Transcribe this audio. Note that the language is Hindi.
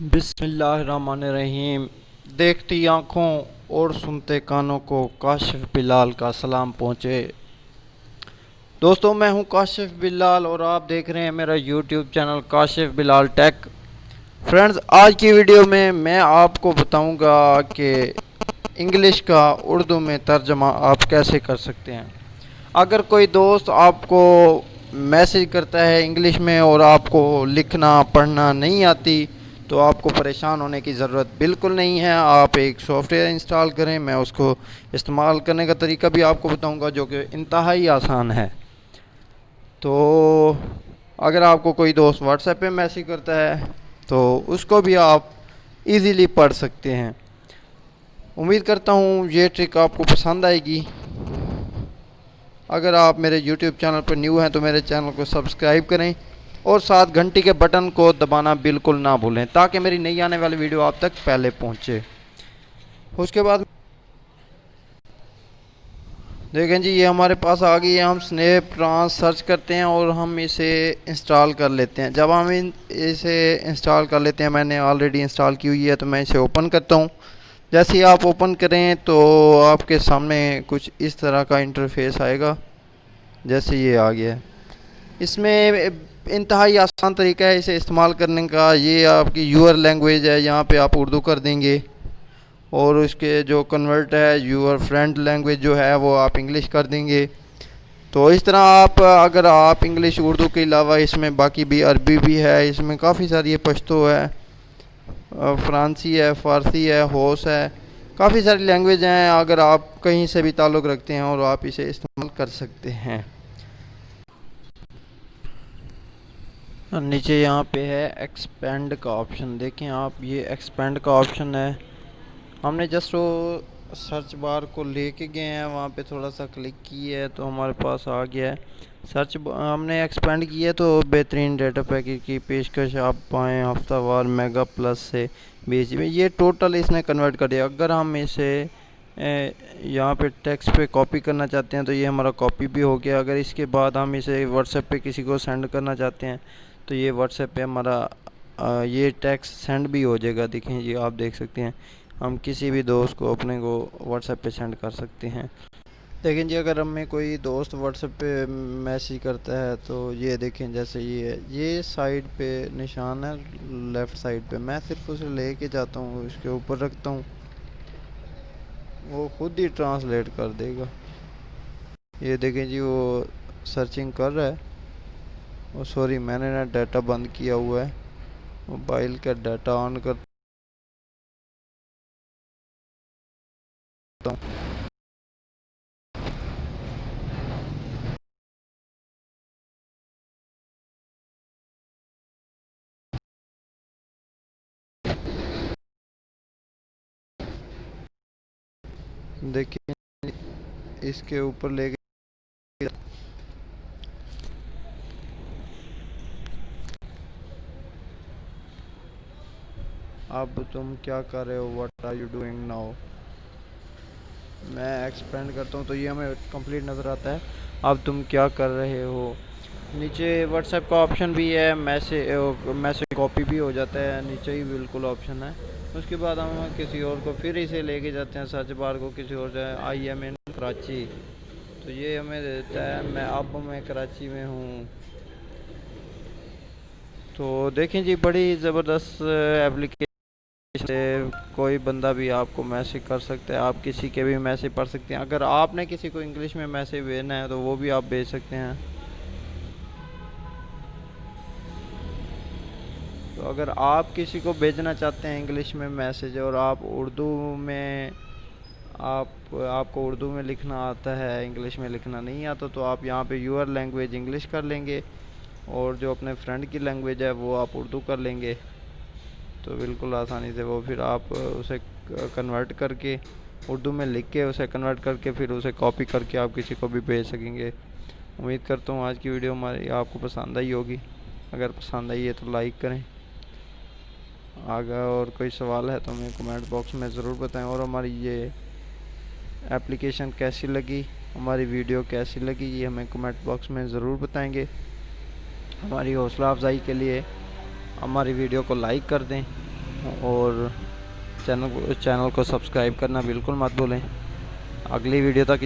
बिस्मिल्लाहिर्रहमानिर्रहीम। देखती आँखों और सुनते कानों को काशिफ बिलाल का सलाम पहुँचे। दोस्तों, मैं हूं काशिफ बिलाल और आप देख रहे हैं मेरा YouTube channel Kashif Bilal tech. Friends, आज की वीडियो में मैं आपको बताऊंगा कि इंग्लिश का उर्दू में तर्जमा आप कैसे कर सकते हैं। अगर कोई दोस्त आपको मैसेज करता है इंग्लिश में और आपको लिखना पढ़ना नहीं आती, तो आपको परेशान होने की ज़रूरत बिल्कुल नहीं है। आप एक सॉफ्टवेयर इंस्टॉल करें, मैं उसको इस्तेमाल करने का तरीका भी आपको बताऊंगा जो कि इंतहाई आसान है। तो अगर आपको कोई दोस्त व्हाट्सएप पे मैसेज करता है तो उसको भी आप इजीली पढ़ सकते हैं। उम्मीद करता हूँ ये ट्रिक आपको पसंद आएगी। अगर आप मेरे YouTube चैनल पर न्यू हैं तो मेरे चैनल को सब्सक्राइब करें और साथ घंटी के बटन को दबाना बिल्कुल ना भूलें ताकि मेरी नई आने वाली वीडियो आप तक पहले पहुंचे। उसके बाद देखें जी, ये हमारे पास आ गई है। हम स्नैप ट्रांस सर्च करते हैं और हम इसे इंस्टॉल कर लेते हैं। जब हम इसे इंस्टॉल कर लेते हैं, मैंने ऑलरेडी इंस्टॉल की हुई है, तो मैं इसे ओपन करता हूँ। जैसे ही आप ओपन करें तो आपके सामने कुछ इस तरह का इंटरफेस आएगा। जैसे ये आ गया है, इसमें इंतहाई आसान तरीका है इसे इस्तेमाल करने का। ये आपकी यूअर लैंग्वेज है, यहाँ पे आप उर्दू कर देंगे और उसके जो कन्वर्ट है यूअर फ्रेंड लैंग्वेज जो है वो आप इंग्लिश कर देंगे। तो इस तरह आप अगर आप इंग्लिश उर्दू के अलावा इसमें बाकी भी अरबी भी है, इसमें काफ़ी सारी, ये पश्तो है, फ़्रांसी है, फ़ारसी है, होस है, काफ़ी सारी लैंग्वेज हैं। अगर आप कहीं से भी ताल्लुक़ रखते हैं और आप इसे इस्तेमाल कर सकते हैं। नीचे यहाँ पे है एक्सपेंड का ऑप्शन, देखें आप, ये एक्सपेंड का ऑप्शन है। हमने जस्ट वो सर्च बार को लेके गए हैं, वहाँ पे थोड़ा सा क्लिक किया है तो हमारे पास आ गया है। हमने एक्सपेंड किया है तो बेहतरीन डेटा पैकेज की पेशकश आप पाएँ हफ्तावार मेगा प्लस से 20 में, ये टोटल इसने कन्वर्ट कर दिया। अगर हम इसे यहाँ पे टेक्स्ट पे कॉपी करना चाहते हैं तो ये हमारा कॉपी भी हो गया। अगर इसके बाद हम इसे व्हाट्सएप पे किसी को सेंड करना चाहते हैं तो ये व्हाट्सएप पे हमारा ये टेक्स्ट सेंड भी हो जाएगा। देखें, ये आप देख सकते हैं, हम किसी भी दोस्त को अपने को व्हाट्सएप पे सेंड कर सकते हैं। देखें जी, अगर हमें कोई दोस्त व्हाट्सएप पे मैसेज करता है तो ये देखें, जैसे ये साइड पे निशान है, लेफ़्ट साइड पे, मैं सिर्फ उसे लेके जाता हूँ, उसके ऊपर रखता हूँ, वो खुद ही ट्रांसलेट कर देगा। ये देखें जी, वो सर्चिंग कर रहा है। ओ सॉरी, मैंने ना डाटा बंद किया हुआ है, मोबाइल का डाटा ऑन करता हूँ। देखिए, इसके ऊपर लेके, अब तुम क्या कर रहे हो, what are you doing now. मैं एक्सपेंड करता हूँ तो ये हमें कंप्लीट नज़र आता है, अब तुम क्या कर रहे हो। नीचे व्हाट्सएप का ऑप्शन भी है, मैसेज कॉपी भी हो जाता है, नीचे ही बिल्कुल ऑप्शन है। उसके बाद हम किसी और को फिर इसे लेके जाते हैं, सर्च बार को किसी और जाए, आई एम इन कराची, तो ये हमें देता है मैं कराची में हूँ। तो देखें जी, बड़ी ज़बरदस्त एप्लीकेशन से कोई बंदा भी आपको मैसेज कर सकता है, आप किसी के भी मैसेज पढ़ सकते हैं। अगर आपने किसी को इंग्लिश में मैसेज भेजना है तो वो भी आप भेज सकते हैं। तो अगर आप किसी को भेजना चाहते हैं इंग्लिश में मैसेज और आप उर्दू में, आपको उर्दू में लिखना आता है, इंग्लिश में लिखना नहीं आता, तो आप यहाँ पे यूअर लैंग्वेज इंग्लिश कर लेंगे और जो अपने फ्रेंड की लैंग्वेज है वो आप उर्दू कर लेंगे। तो बिल्कुल आसानी से वो फिर आप उसे कन्वर्ट करके उर्दू में लिख के उसे कन्वर्ट करके फिर उसे कॉपी करके आप किसी को भी भेज सकेंगे। उम्मीद करता हूँ आज की वीडियो हमारी आपको पसंद आई होगी। अगर पसंद आई है तो लाइक करें। आगे और कोई सवाल है तो हमें कमेंट बॉक्स में ज़रूर बताएं। और हमारी ये एप्लीकेशन कैसी लगी, हमारी वीडियो कैसी लगी, ये हमें कमेंट बॉक्स में ज़रूर बताएंगे। हमारी हौसला अफजाई के लिए हमारी वीडियो को लाइक कर दें। और चैनल को सब्सक्राइब करना बिल्कुल मत भूलें। अगली वीडियो तक